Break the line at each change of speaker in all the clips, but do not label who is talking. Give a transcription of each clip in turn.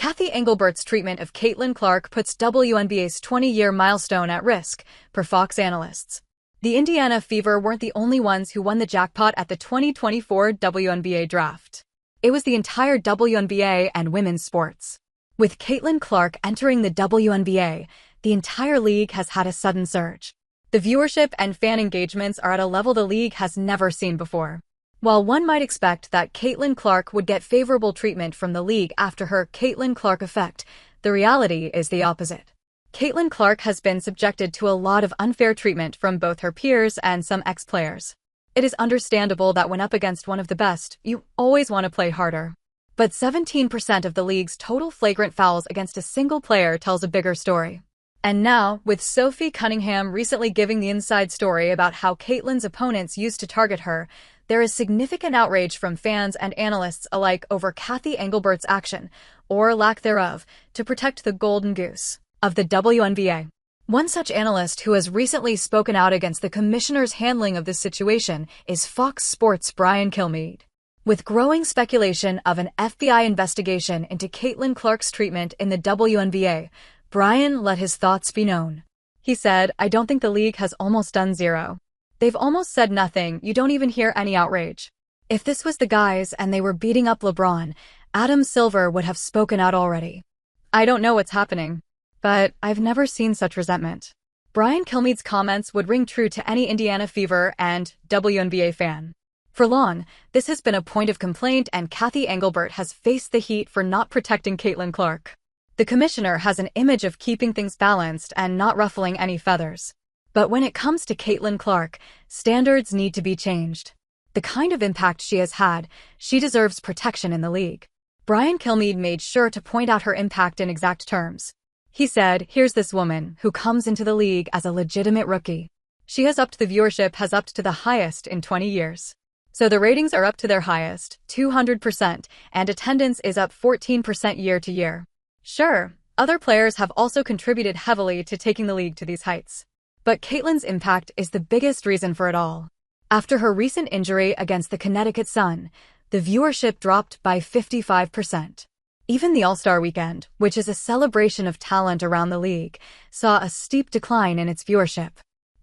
Cathy Engelbert's treatment of Caitlin Clark puts WNBA's 20-year milestone at risk, per Fox Analysts. The Indiana Fever weren't the only ones who won the jackpot at the 2024 WNBA draft. It was the entire WNBA and women's sports. With Caitlin Clark entering the WNBA, the entire league has had a sudden surge. The viewership and fan engagements are at a level the league has never seen before. While one might expect that Caitlin Clark would get favorable treatment from the league after her Caitlin Clark effect, the reality is the opposite. Caitlin Clark has been subjected to a lot of unfair treatment from both her peers and some ex-players. It is understandable that when up against one of the best, you always want to play harder. But 17% of the league's total flagrant fouls against a single player tells a bigger story. And now, with Sophie Cunningham recently giving the inside story about how Caitlin's opponents used to target her, there is significant outrage from fans and analysts alike over Cathy Engelbert's action, or lack thereof, to protect the golden goose of the WNBA. One such analyst who has recently spoken out against the commissioner's handling of this situation is Fox Sports' Brian Kilmeade. With growing speculation of an FBI investigation into Caitlin Clark's treatment in the WNBA, Brian let his thoughts be known. He said, "I don't think the league has almost done zero. They've almost said nothing, you don't even hear any outrage. If this was the guys and they were beating up LeBron, Adam Silver would have spoken out already. I don't know what's happening, but I've never seen such resentment." Brian Kilmeade's comments would ring true to any Indiana Fever and WNBA fan. For long, this has been a point of complaint, and Cathy Engelbert has faced the heat for not protecting Caitlin Clark. The commissioner has an image of keeping things balanced and not ruffling any feathers. But when it comes to Caitlin Clark, standards need to be changed. The kind of impact she has had, she deserves protection in the league. Brian Kilmeade made sure to point out her impact in exact terms. He said, "Here's this woman who comes into the league as a legitimate rookie. She has upped the viewership has upped to the highest in 20 years. So the ratings are up to their highest, 200%, and attendance is up 14% year to year. Sure, other players have also contributed heavily to taking the league to these heights. But Caitlin's impact is the biggest reason for it all. After her recent injury against the Connecticut Sun, the viewership dropped by 55%. Even the All-Star Weekend, which is a celebration of talent around the league, saw a steep decline in its viewership.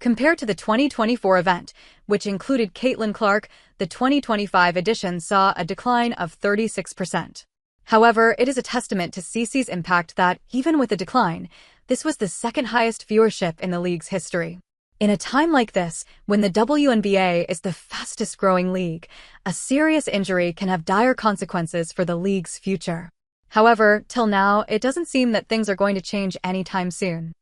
Compared to the 2024 event, which included Caitlin Clark, the 2025 edition saw a decline of 36%. However, it is a testament to CC's impact that, even with a decline, this was the second highest viewership in the league's history. In a time like this, when the WNBA is the fastest growing league, a serious injury can have dire consequences for the league's future. However, till now, it doesn't seem that things are going to change anytime soon.